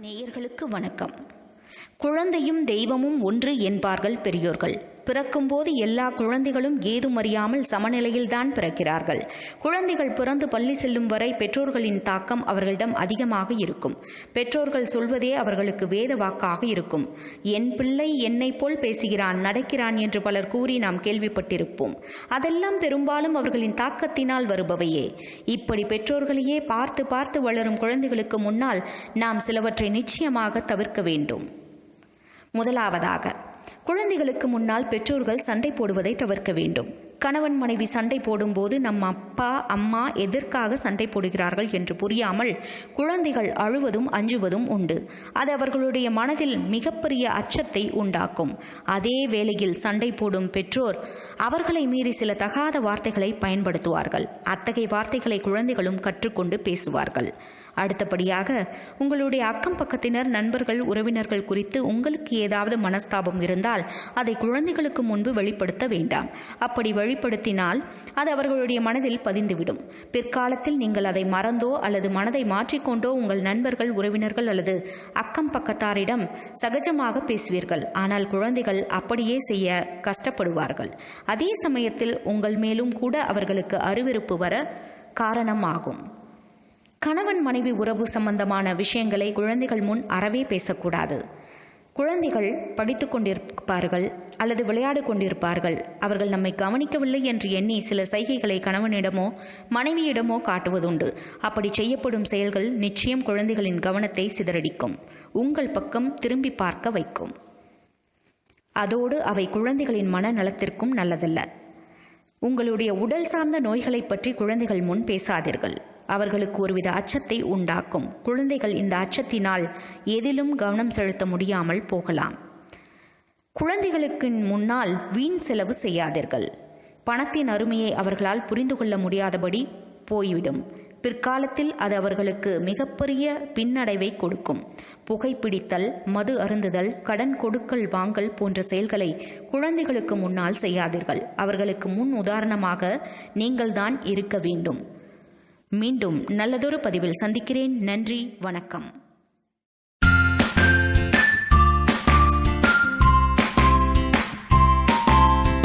நேயர்களுக்கு வணக்கம். குழந்தையும் தெய்வமும் ஒன்று என்பார்கள் பெரியோர்கள். பிறக்கும்போது எல்லா குழந்தைகளும் ஏதும் அறியாமல் சமநிலையில்தான் பிறக்கிறார்கள். குழந்தைகள் பிறந்து பள்ளி செல்லும் வரை பெற்றோர்களின் தாக்கம் அவர்களிடம் அதிகமாக இருக்கும். பெற்றோர்கள் சொல்வதே அவர்களுக்கு வேத வாக்காக இருக்கும். என் பிள்ளை என்னை போல் பேசுகிறான், நடக்கிறான் என்று பலர் கூறி நாம் கேள்விப்பட்டிருப்போம். அதெல்லாம் பெரும்பாலும் அவர்களின் தாக்கத்தினால் வருபவையே. இப்படி பெற்றோர்களையே பார்த்து பார்த்து வளரும் குழந்தைகளுக்கு முன்னால் நாம் சிலவற்றை நிச்சயமாக தவிர்க்க வேண்டும். முதலாவதாக, குழந்தைகளுக்கு முன்னால் பெற்றோர்கள் சண்டை போடுவதை தவிர்க்க வேண்டும். கணவன் மனைவி சண்டை போடும்போது நம் அப்பா அம்மா எதற்காக சண்டை போடுகிறார்கள் என்று புரியாமல் குழந்தைகள் அழுவதும் அஞ்சுவதும் உண்டு. அது அவர்களுடைய மனதில் மிகப்பெரிய அச்சத்தை உண்டாக்கும். அதே வேளையில் சண்டை போடும் பெற்றோர் அவர்களை மீறி சில தகாத வார்த்தைகளை பயன்படுத்துவார்கள். அத்தகைய வார்த்தைகளை குழந்தைகளும் கற்றுக்கொண்டு பேசுவார்கள். அடுத்தபடியாக, உங்களுடைய அக்கம் பக்கத்தினர், நண்பர்கள், உறவினர்கள் குறித்து உங்களுக்கு ஏதாவது மனஸ்தாபம் இருந்தால் அதை குழந்தைகளுக்கு முன்பு வெளிப்படுத்த வேண்டாம். அப்படி வெளிப்படுத்தினால் அது அவர்களுடைய மனதில் பதிந்துவிடும். பிற்காலத்தில் நீங்கள் அதை மறந்தோ அல்லது மனதை மாற்றிக்கொண்டோ உங்கள் நண்பர்கள், உறவினர்கள் அல்லது அக்கம் பக்கத்தாரிடம் சகஜமாக பேசுவீர்கள். ஆனால் குழந்தைகள் அப்படியே செய்ய கஷ்டப்படுவார்கள். அதே சமயத்தில் உங்கள் மேலும் கூட அவர்களுக்கு அருவருப்பு வர காரணமாகும். கணவன் மனைவி உறவு சம்பந்தமான விஷயங்களை குழந்தைகள் முன் அறவே பேசக்கூடாது. குழந்தைகள் படித்து கொண்டிருப்பார்கள் அல்லது விளையாடு கொண்டிருப்பார்கள். அவர்கள் நம்மை கவனிக்கவில்லை என்று எண்ணி சில சைகைகளை கணவனிடமோ மனைவியிடமோ காட்டுவதுண்டு. அப்படி செய்யப்படும் செயல்கள் நிச்சயம் குழந்தைகளின் கவனத்தை சிதறடிக்கும், உங்கள் பக்கம் திரும்பி பார்க்க வைக்கும். அதோடு அவை குழந்தைகளின் மனநலத்திற்கும் நல்லதல்ல. உங்களுடைய உடல் சார்ந்த நோய்களை பற்றி குழந்தைகள் முன் பேசாதீர்கள். அவர்களுக்கு ஒருவித அச்சத்தை உண்டாக்கும். குழந்தைகள் இந்த அச்சத்தினால் எதிலும் கவனம் செலுத்த முடியாமல் போகலாம். குழந்தைகளுக்கு முன்னால் வீண் செலவு செய்யாதீர்கள். பணத்தின் அருமையை அவர்களால் புரிந்து கொள்ள முடியாதபடி போய்விடும். பிற்காலத்தில் அது அவர்களுக்கு மிகப்பெரிய பின்னடைவை கொடுக்கும். புகைப்பிடித்தல், மது அருந்துதல், கடன் கொடுக்கல் வாங்கல் போன்ற செயல்களை குழந்தைகளுக்கு முன்னால் செய்யாதீர்கள். அவர்களுக்கு முன் உதாரணமாக நீங்கள்தான் இருக்க வேண்டும். மீண்டும் நல்லதொரு பதிவில் சந்திக்கிறேன். நன்றி, வணக்கம்.